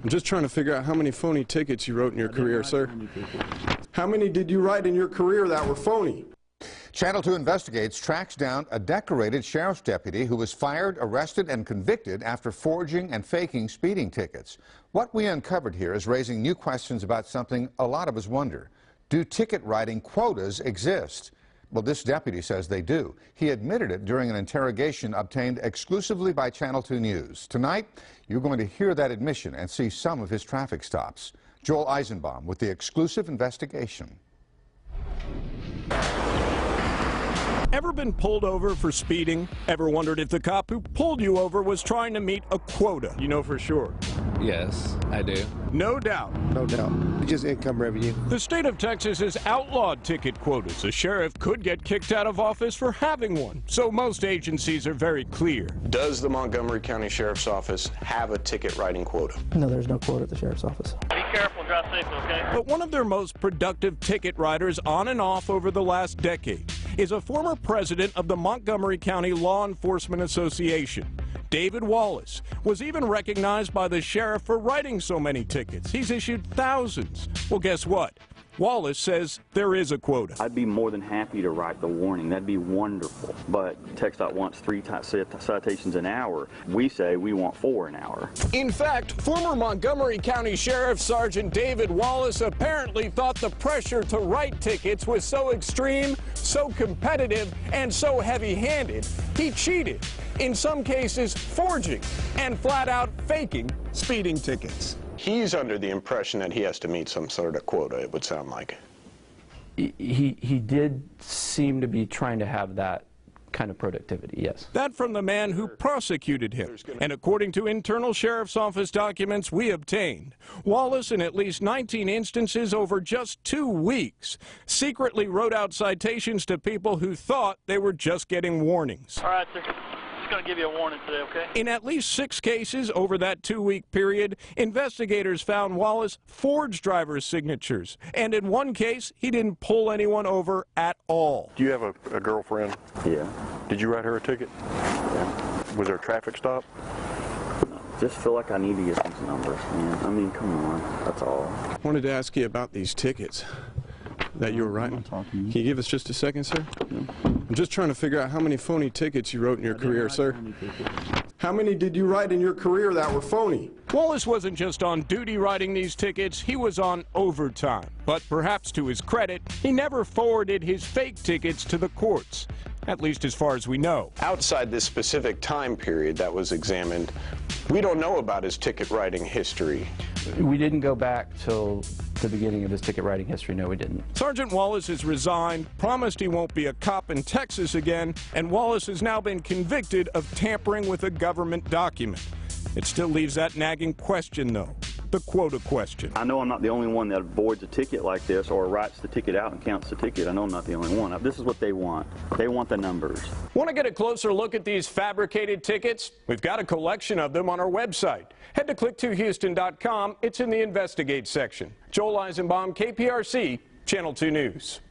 I'm just trying to figure out how many phony tickets you wrote in your career, sir. How many did you write in your career that were phony? Channel 2 Investigates tracks down a decorated sheriff's deputy who was fired, arrested, and convicted after forging and faking speeding tickets. What we uncovered here is raising new questions about something a lot of us wonder. Do ticket writing quotas exist? Well, this deputy says they do. He admitted it during an interrogation obtained exclusively by Channel 2 News. Tonight, you're going to hear that admission and see some of his traffic stops. Joel Eisenbaum with the exclusive investigation. Ever been pulled over for speeding? Ever wondered if the cop who pulled you over was trying to meet a quota? You know for sure. Yes, I do. No doubt. No doubt. It's just income revenue. The state of Texas has outlawed ticket quotas. A sheriff could get kicked out of office for having one, so most agencies are very clear. Does the Montgomery County Sheriff's Office have a ticket writing quota? No, there's no quota at the sheriff's office. Be careful, drive safely, okay? But one of their most productive ticket writers on and off over the last decade is a former president of the Montgomery County Law Enforcement Association. David Wallace was even recognized by the sheriff for writing so many tickets. He's issued thousands. Well, guess what? Wallace says there is a quota. I'd be more than happy to write the warning. That'd be wonderful. But TxDOT wants 3 citations an hour. We say we want 4 an hour. In fact, former Montgomery County Sheriff Sergeant David Wallace apparently thought the pressure to write tickets was so extreme, so competitive, and so heavy-handed, he cheated. In some cases, forging and flat out faking speeding tickets. He's under the impression that he has to meet some sort of quota, it would sound like. He did seem to be trying to have that kind of productivity, yes. That from the man who prosecuted him. And according to internal sheriff's office documents we obtained, Wallace, in at least 19 instances over just 2 weeks, secretly wrote out citations to people who thought they were just getting warnings. All right, sir. Going to give you a warning today, okay? In at least 6 cases over that 2-week period, investigators found Wallace forged driver's signatures. And in one case, he didn't pull anyone over at all. Do you have a girlfriend? Yeah. Did you write her a ticket? Yeah. Was there a traffic stop? Just feel like I need to get these numbers, man. I mean, come on. That's all. I wanted to ask you about these tickets that you were writing. Can you give us just a second, sir? Yeah. I'm just trying to figure out how many phony tickets you wrote in your career, sir. How many did you write in your career that were phony? Wallace wasn't just on duty writing these tickets, he was on overtime. But perhaps to his credit, he never forwarded his fake tickets to the courts, at least as far as we know. Outside this specific time period that was examined, we don't know about his ticket writing history. We didn't go back till the beginning of his ticket writing history. No, we didn't. Sergeant Wallace has resigned, promised he won't be a cop in Texas again, and Wallace has now been convicted of tampering with a government document. It still leaves that nagging question, though, the quota question. I know I'm not the only one that avoids a ticket like this or writes the ticket out and counts the ticket. I know I'm not the only one. This is what they want. They want the numbers. Want to get a closer look at these fabricated tickets? We've got a collection of them on our website. Head to click2houston.com. It's in the Investigate section. Joel Eisenbaum, KPRC, Channel 2 News.